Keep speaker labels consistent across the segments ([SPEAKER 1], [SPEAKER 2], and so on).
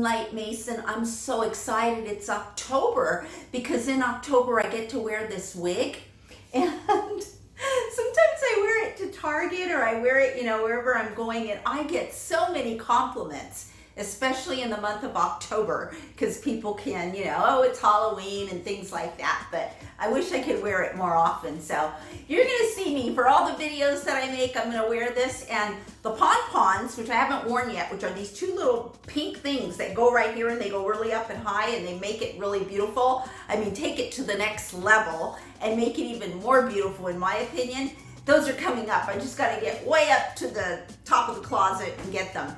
[SPEAKER 1] Moonlight Mason. I'm so excited. It's October because in October I get to wear this wig, and sometimes I wear it to Target or I wear it, wherever I'm going, and I get so many compliments, especially in the month of October, because people can, oh, it's Halloween and things like that, but I wish I could wear it more often. So you're gonna see me for all the videos that I make. I'm gonna wear this, and the pom-poms, which I haven't worn yet, which are these two little pink things that go right here and they go really up and high and they make it really beautiful. I mean, take it to the next level and make it even more beautiful, in my opinion. Those are coming up. I just gotta get way up to the top of the closet and get them.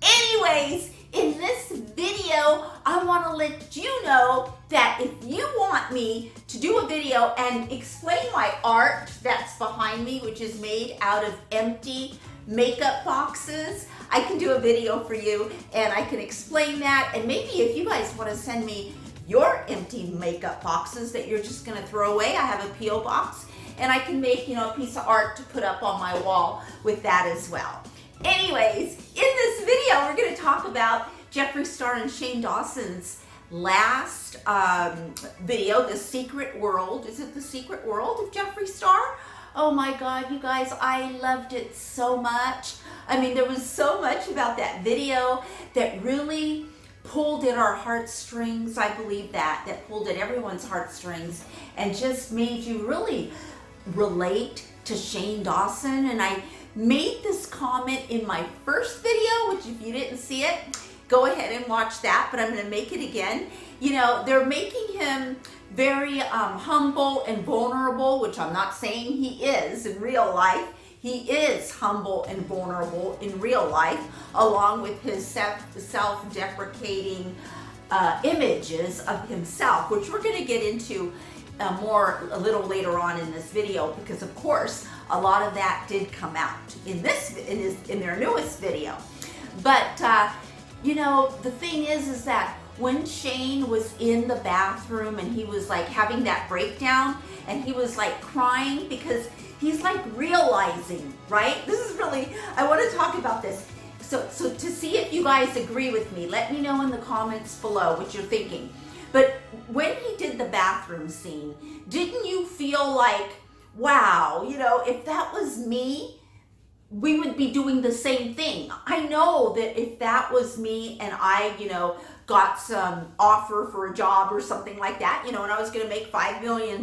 [SPEAKER 1] Anyways, in this video, I want to let you know that if you want me to do a video and explain my art that's behind me, which is made out of empty makeup boxes, I can do a video for you and I can explain that. And maybe if you guys want to send me your empty makeup boxes that you're just going to throw away, I have a P.O. box and I can make, a piece of art to put up on my wall with that as well. Anyways, in this video, we're going to talk about Jeffree Star and Shane Dawson's last video, The Secret World. Is it The Secret World of Jeffree Star? Oh my God, you guys, I loved it so much. I mean, there was so much about that video that really pulled at our heartstrings. I believe that pulled at everyone's heartstrings and just made you really relate to Shane Dawson. And I made this comment in my first video, which if you didn't see it, go ahead and watch that, but I'm going to make it again. They're making him very humble and vulnerable, which I'm not saying he is in real life. He is humble and vulnerable in real life, along with his self-deprecating images of himself, which we're going to get into a little later on in this video, because of course a lot of that did come out in their newest video. But the thing is that when Shane was in the bathroom and he was like having that breakdown and he was like crying because he's like realizing, right? This is really, I want to talk about this. So to see if you guys agree with me, let me know in the comments below what you're thinking. But when he did the bathroom scene, didn't you feel like, wow, if that was me, we would be doing the same thing? I know that if that was me and I, got some offer for a job or something like that, and I was going to make $5 million,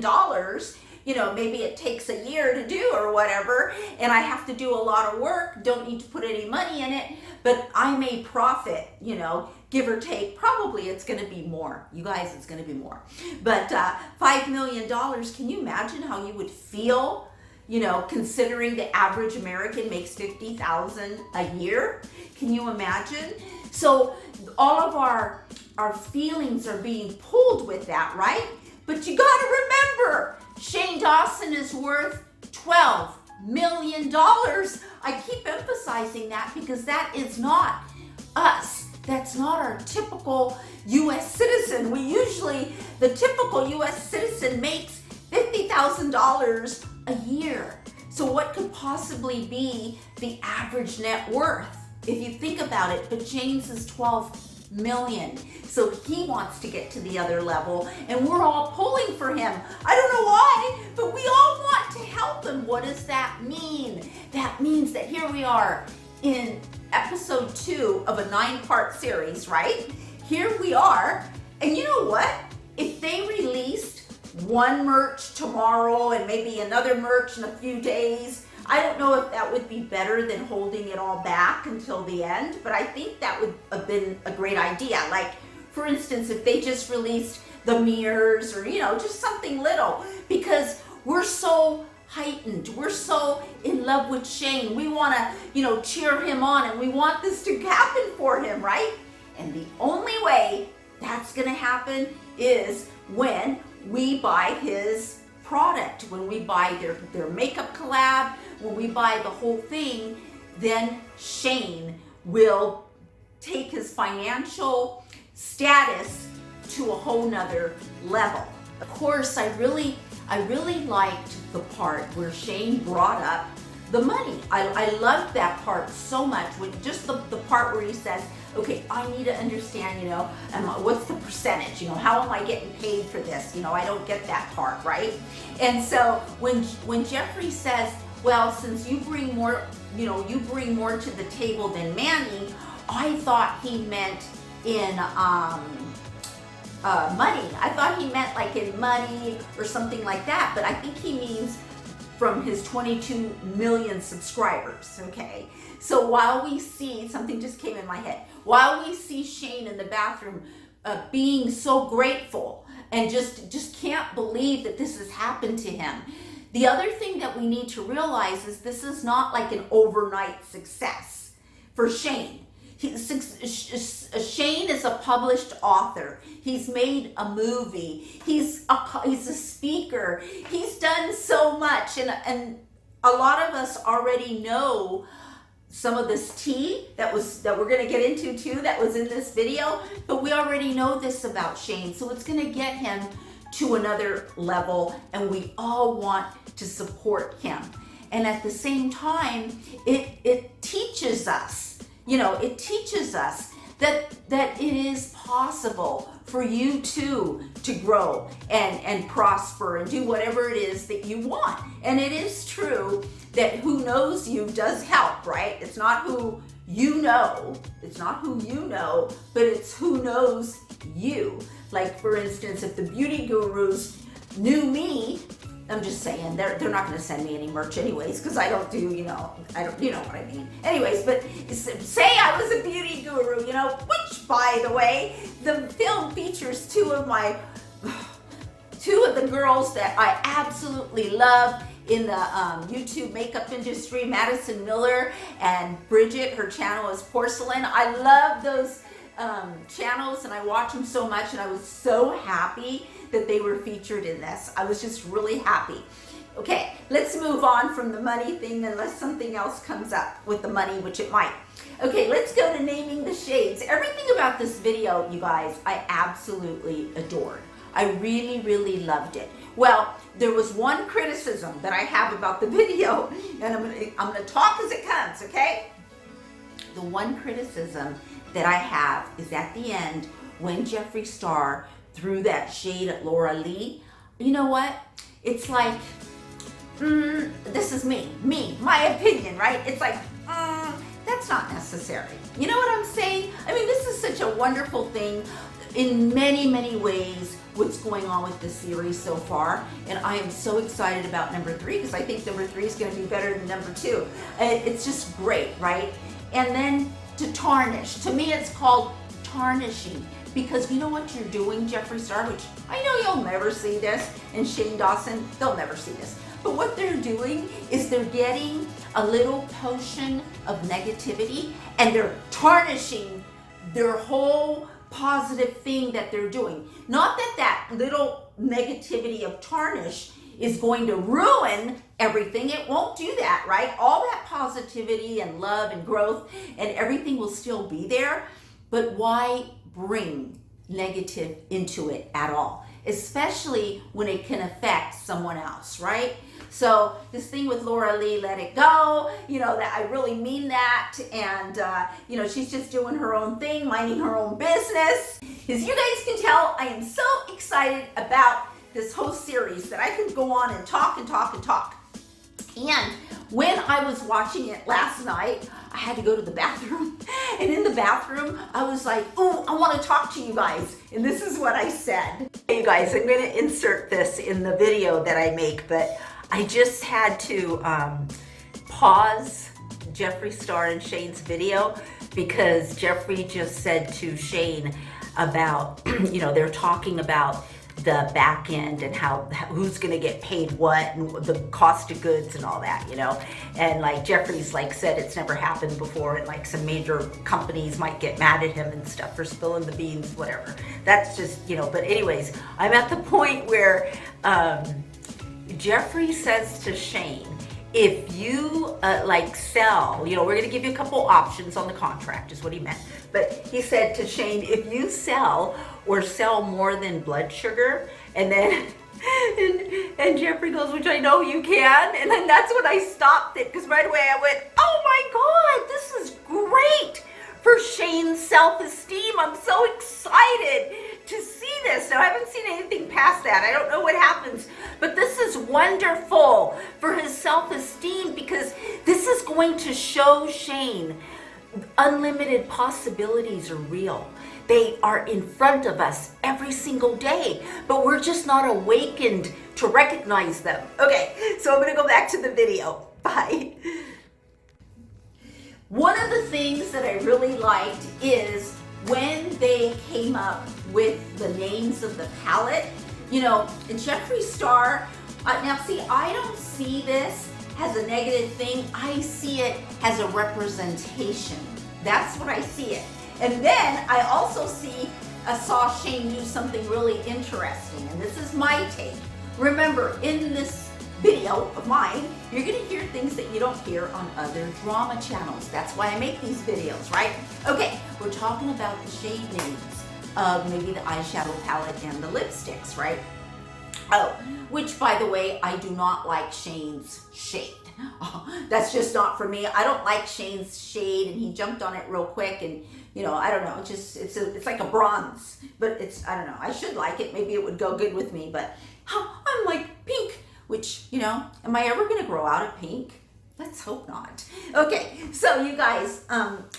[SPEAKER 1] maybe it takes a year to do or whatever, and I have to do a lot of work, don't need to put any money in it, but I may profit, give or take. Probably it's going to be more. You guys, it's going to be more. But $5 million, can you imagine how you would feel, considering the average American makes $50,000 a year? Can you imagine? So all of our feelings are being pulled with that, right? But you got to remember, Shane Dawson is worth $12 million. I keep emphasizing that because that is not us. That's not our typical U.S. citizen. The typical U.S. citizen makes $50,000 a year. So what could possibly be the average net worth if you think about it? But Shane's is $12 million. So he wants to get to the other level and we're all pulling for him. I don't know why, but we all want to help him. What does that mean? That means that here we are in episode 2 of a 9-part series, right? Here we are. And you know what? If they released one merch tomorrow and maybe another merch in a few days, I don't know if that would be better than holding it all back until the end, but I think that would have been a great idea. Like, for instance, if they just released the mirrors or, just something little, because we're so heightened. We're so in love with Shane. We want to, cheer him on and we want this to happen for him, right? And the only way that's going to happen is when we buy his product, when we buy their makeup collab, when we buy the whole thing, then Shane will take his financial status to a whole nother level. Of course, I really liked the part where Shane brought up the money. I love that part so much, when just the part where he says, okay, I need to understand, you know, what's the percentage, you know, how am I getting paid for this? You know, I don't get that part, right? And so when Jeffree says, well, since you bring more, you know, you bring more to the table than Manny, I thought he meant in money. I thought he meant like in money or something like that, but I think he means from his 22 million subscribers, okay? So while we see, something just came in my head, while we see Shane in the bathroom being so grateful and just can't believe that this has happened to him, the other thing that we need to realize is this is not like an overnight success for Shane. Shane is a published author. He's made a movie. He's a speaker. He's done so much, and a lot of us already know some of this tea that we're going to get into too, that was in this video, but we already know this about Shane, so it's going to get him to another level, and we all want to support him. And at the same time, it teaches us, you know, it teaches us that it is possible for you too to grow and prosper and do whatever it is that you want. And it is true that who knows you does help, right? It's not who you know, but it's who knows you. Like, for instance, if the beauty gurus knew me, I'm just saying, they're not going to send me any merch anyways, because I don't do, you know what I mean. Anyways, but say I was a beauty guru, you know, which, by the way, the film features two of the girls that I absolutely love in the YouTube makeup industry, Madison Miller and Bridget. Her channel is Porcelain. I love those channels, and I watch them so much, and I was so happy that they were featured in this. I was just really happy. Okay, let's move on from the money thing unless something else comes up with the money, which it might. Okay, let's go to naming the shades. Everything about this video, you guys, I absolutely adored. I really, really loved it. Well, there was one criticism that I have about the video, and I'm gonna talk as it comes, okay? The one criticism that I have is at the end, when Jeffree Star threw that shade at Laura Lee. You know what? It's like, this is my opinion, right? It's like, that's not necessary. You know what I'm saying? I mean, this is such a wonderful thing in many, many ways, what's going on with this series so far. And I am so excited about number 3, because I think number 3 is going to be better than number 2. It's just great, right? And then to tarnish. To me, it's called tarnishing, because you know what you're doing, Jeffree Star, which I know you'll never see this, and Shane Dawson, they'll never see this. But what they're doing is they're getting a little potion of negativity, and they're tarnishing their whole positive thing that they're doing. Not that that little negativity of tarnish is going to ruin everything. It won't do that, right? All that positivity and love and growth and everything will still be there. But why bring negative into it at all? Especially when it can affect someone else, right? So this thing with Laura Lee, let it go, you know, that I really mean that. And, you know, she's just doing her own thing, minding her own business. As you guys can tell, I am so excited about this whole series that I could go on and talk and talk and talk. And when I was watching it last night, I had to go to the bathroom. And in the bathroom, I was like, oh, I want to talk to you guys. And this is what I said. Hey, you guys, I'm going to insert this in the video that I make, but I just had to pause Jeffree Star and Shane's video, because Jeffree just said to Shane about, you know, they're talking about the back end and who's gonna get paid what and the cost of goods and all that, you know. And like Jeffree's like said, it's never happened before, and like some major companies might get mad at him and stuff for spilling the beans, whatever. That's just, you know, but anyways, I'm at the point where Jeffree says to Shane, if you like sell, you know, we're gonna give you a couple options on the contract, is what he meant. But he said to Shane, if you sell or sell more than blood sugar, and then And Jeffree goes, which I know you can. And then that's when I stopped it, because right away I went, oh my God, this is great for Shane's self-esteem. I'm so excited to see this. Now, I haven't seen anything past that. I don't know what happens, but this is wonderful for his self-esteem, because this is going to show Shane unlimited possibilities are real. They are in front of us every single day, but we're just not awakened to recognize them. Okay, so I'm gonna go back to the video. Bye. One of the things that I really liked is when they came up with the names of the palette. You know, in Jeffree Star, now see, I don't see this as a negative thing. I see it as a representation. That's what I see it. And then I also saw Shane do something really interesting, and this is my take. Remember, in this video of mine, you're gonna hear things that you don't hear on other drama channels. That's why I make these videos, right? Okay, we're talking about the shade names of maybe the eyeshadow palette and the lipsticks, right? Oh, which by the way, I do not like Shane's shade. Oh, that's just not for me. I don't like Shane's shade, and he jumped on it real quick, and you know, I don't know, it's like a bronze, but I don't know, I should like it, maybe it would go good with me, but I'm like pink, which, you know, am I ever gonna grow out of pink? Let's hope not. Okay, so you guys,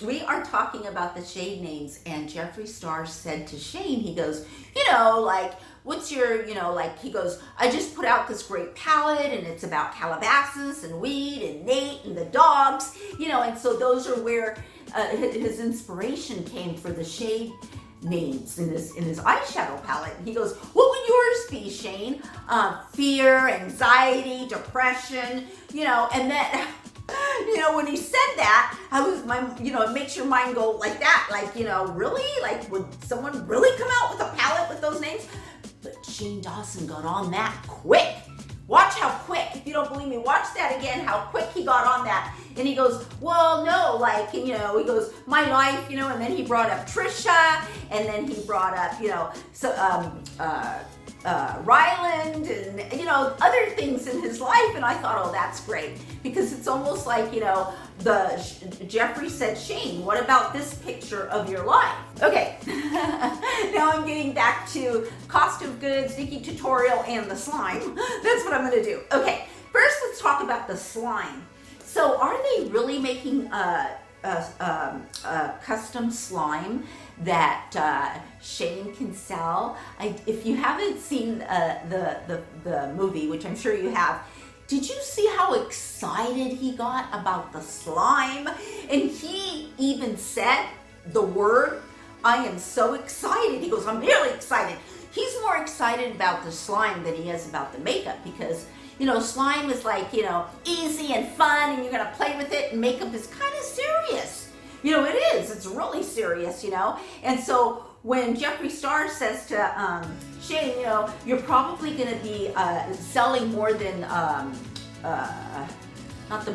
[SPEAKER 1] we are talking about the shade names, and Jeffree Star said to Shane, he goes, you know, like, what's your, you know, like, he goes, I just put out this great palette, and it's about Calabasas and weed and Nate and the dogs, you know, and so those are where his inspiration came for the shade names in his eyeshadow palette. And he goes, what would yours be, Shane? Fear, anxiety, depression, you know, and then, you know, when he said that, you know, it makes your mind go like that, like, you know, really? Like, would someone really come out with a palette with those names? But Shane Dawson got on that quick. Watch how quick, if you don't believe me, watch that again, how quick he got on that. And he goes, well, no, like, and, you know, he goes, my life, you know, and then he brought up Trisha, and then he brought up, you know, so, Ryland, and, you know, other things in his life. And I thought, oh, that's great, because it's almost like, you know, Jeffree said, Shane, what about this picture of your life? Okay, now I'm getting back to cost of goods, Nikki tutorial, and the slime. That's what I'm gonna do. Okay, first let's talk about the slime. So are they really making a custom slime that Shane can sell? If you haven't seen the movie, which I'm sure you have, did you see how excited he got about the slime? And he even said the word, I am so excited. He goes, I'm really excited. He's more excited about the slime than he is about the makeup, because, you know, slime is like, you know, easy and fun, and you're gonna play with it, and makeup is kind of serious. You know, it is, it's really serious, you know? And so when Jeffree Star says to Shane, you know, you're probably gonna be selling more than, not the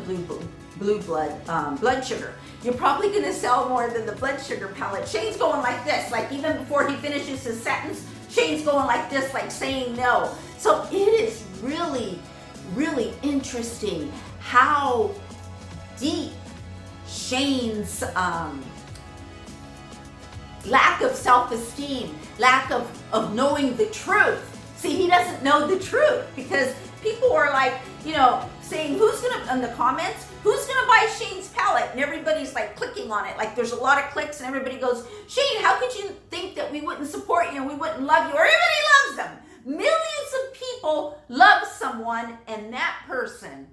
[SPEAKER 1] blue blood sugar. You're probably gonna sell more than the blood sugar palette. Shane's going like this, like even before he finishes his sentence, Shane's going like this, like saying no. So it is really, really interesting how deep Shane's lack of self-esteem, lack of knowing the truth. See, he doesn't know the truth, because people are like, you know, saying, who's gonna, in the comments, who's gonna buy Shane's palette? And everybody's like clicking on it. Like there's a lot of clicks, and everybody goes, Shane, how could you think that we wouldn't support you and we wouldn't love you? Everybody loves them. Millions of people love someone, and that person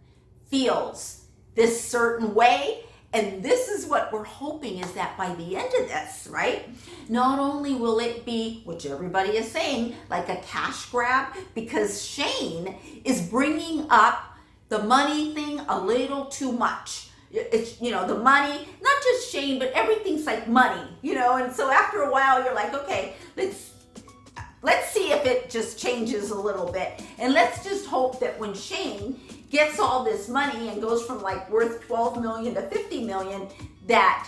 [SPEAKER 1] feels this certain way. And this is what we're hoping, is that by the end of this, right, not only will it be, which everybody is saying, like a cash grab, because Shane is bringing up the money thing a little too much. It's, you know, the money, not just Shane, but everything's like money, you know, and so after a while you're like, okay, let's see if it just changes a little bit. And let's just hope that when Shane gets all this money and goes from like worth 12 million to 50 million, that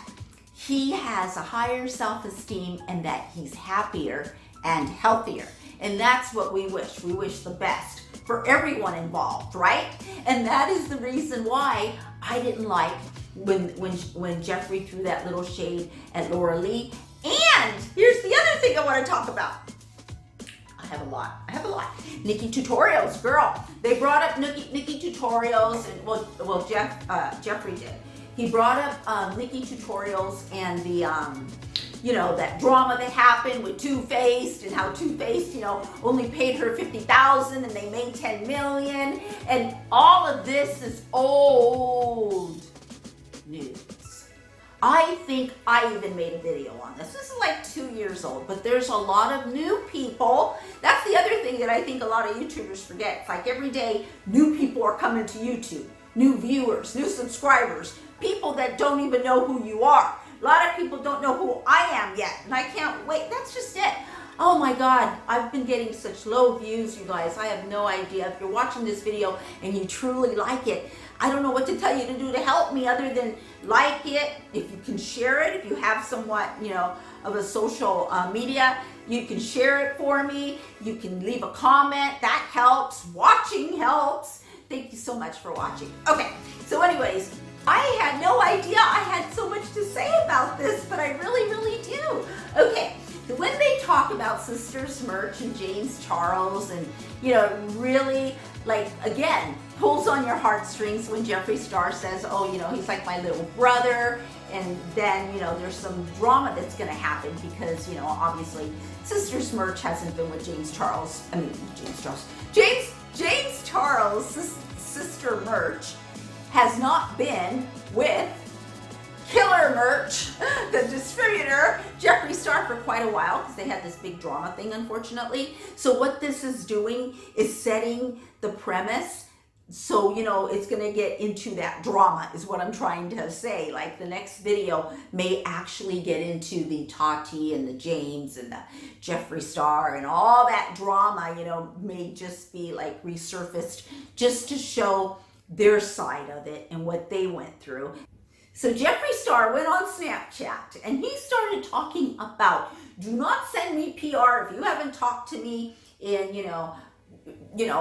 [SPEAKER 1] he has a higher self-esteem and that he's happier and healthier. And that's what we wish. We wish the best for everyone involved, right? And that is the reason why I didn't like when Jeffree threw that little shade at Laura Lee. And here's the other thing I want to talk about. I have a lot. Nikki Tutorials, girl. They brought up Nikki Tutorials, and Jeffree did. He brought up Nikki Tutorials and the that drama that happened with Too Faced, and how Too Faced, only paid her $50,000 and they made $10 million, and all of this is old news. I think I even made a video on this. This is like 2 years old, but there's a lot of new people. That's the other thing that I think a lot of YouTubers forget. It's like every day new people are coming to YouTube, new viewers, new subscribers, people that don't even know who you are. A lot of people don't know who I am yet, and I can't wait. That's just it. Oh my God, I've been getting such low views, you guys. I have no idea. If you're watching this video and you truly like it, I don't know what to tell you to do to help me other than like it. If you can share it, if you have somewhat, of a social media, you can share it for me. You can leave a comment. That helps. Watching helps. Thank you so much for watching. Okay, so anyways, I had no idea I had so much to say about this, but I really, really do. Okay, so when they talk about Sisters Merch and James Charles, and really, like, again, pulls on your heartstrings when Jeffree Star says, oh, he's like my little brother, and then, there's some drama that's gonna happen because, obviously Sisters Merch hasn't been with James Charles, Sister Merch has not been with Killer Merch, the distributor, Jeffree Star, for quite a while, because they had this big drama thing, unfortunately. So what this is doing is setting the premise, so it's going to get into that drama, is what I'm trying to say. Like, the next video may actually get into the Tati and the James and the Jeffree Star and all that drama, may just be like resurfaced just to show their side of it and what they went through. So Jeffree Star went on Snapchat and he started talking about, do not send me PR if you haven't talked to me in, a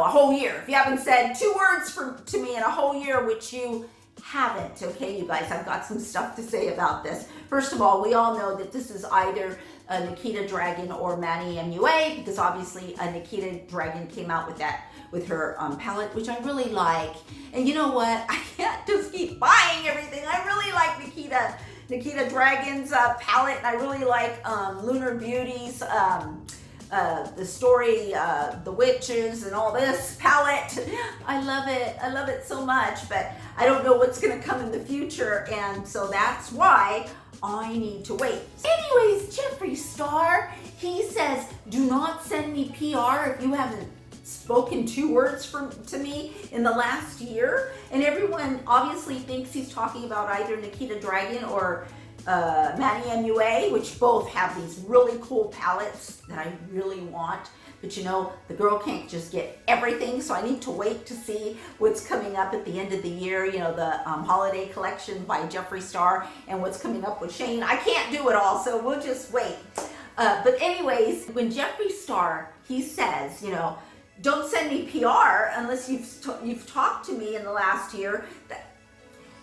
[SPEAKER 1] whole year. If you haven't said 2 words to me in a whole year, which you haven't, okay, you guys, I've got some stuff to say about this. First of all, we all know that this is either Nikita Dragon or Manny MUA, because obviously Nikita Dragon came out with her palette, which I really like. And you know what? I can't just keep buying everything. I really like Nikita Dragon's palette, and I really like Lunar Beauty's the story, the witches and all this palette. I love it so much, but I don't know what's gonna come in the future, and so that's why I need to wait. Anyways, Jeffree Star, he says, do not send me PR if you haven't spoken 2 words to me in the last year. And everyone obviously thinks he's talking about either Nikita Dragon or Manny MUA, which both have these really cool palettes that I really want. But the girl can't just get everything, so I need to wait to see what's coming up at the end of the year, the holiday collection by Jeffree Star, and what's coming up with Shane. I can't do it all, so we'll just wait. But anyways, when Jeffree Star, he says, don't send me PR unless you've talked to me in the last year.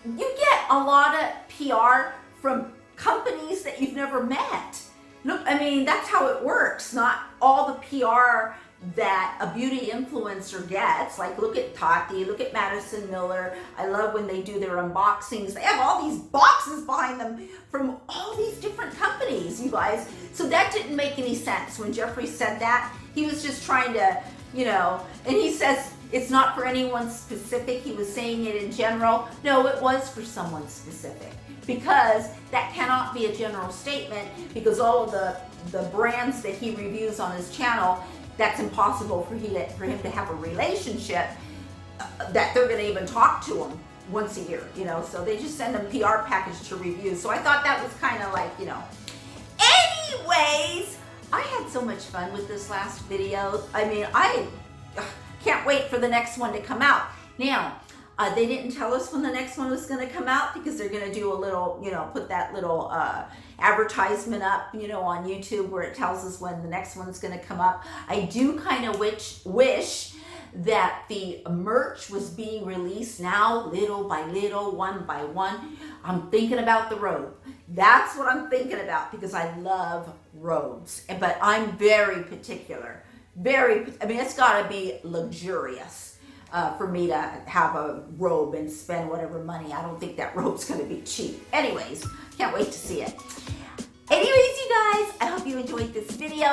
[SPEAKER 1] You get a lot of PR from companies that you've never met. Look, I mean, that's how it works. Not all the PR that a beauty influencer gets. Like, look at Tati, look at Madison Miller. I love when they do their unboxings. They have all these boxes behind them from all these different companies, you guys. So that didn't make any sense when Jeffree said that. He was just trying to, and he says it's not for anyone specific. He was saying it in general. No, it was for someone specific, because that cannot be a general statement, because all of the brands that he reviews on his channel, that's impossible for him to have a relationship that they're going to even talk to him once a year, so they just send him PR package to review. So I thought that was kind of like, anyways, I had so much fun with this last video. I mean, I can't wait for the next one to come out. Now, They didn't tell us when the next one was going to come out because they're going to do a little, put that little advertisement up, on YouTube where it tells us when the next one's going to come up. I do kind of wish that the merch was being released now, little by little, one by one. I'm thinking about the robe. That's what I'm thinking about because I love robes, but I'm very particular. It's got to be luxurious for me to have a robe and spend whatever money. I don't think that robe's going to be cheap. Anyways, can't wait to see it. Anyways, you guys, I hope you enjoyed this video.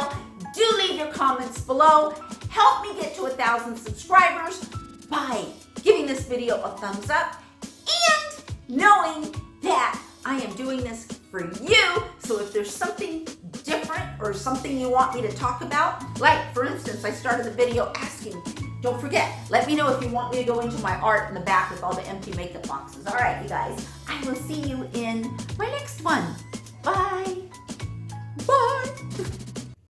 [SPEAKER 1] Do leave your comments below. Help me get to 1,000 subscribers by giving this video a thumbs up and knowing that I am doing this for you. So if there's something different or something you want me to talk about, like for instance, I started the video asking, don't forget, let me know if you want me to go into my art in the back with all the empty makeup boxes. All right, you guys, I will see you in my next one. Bye.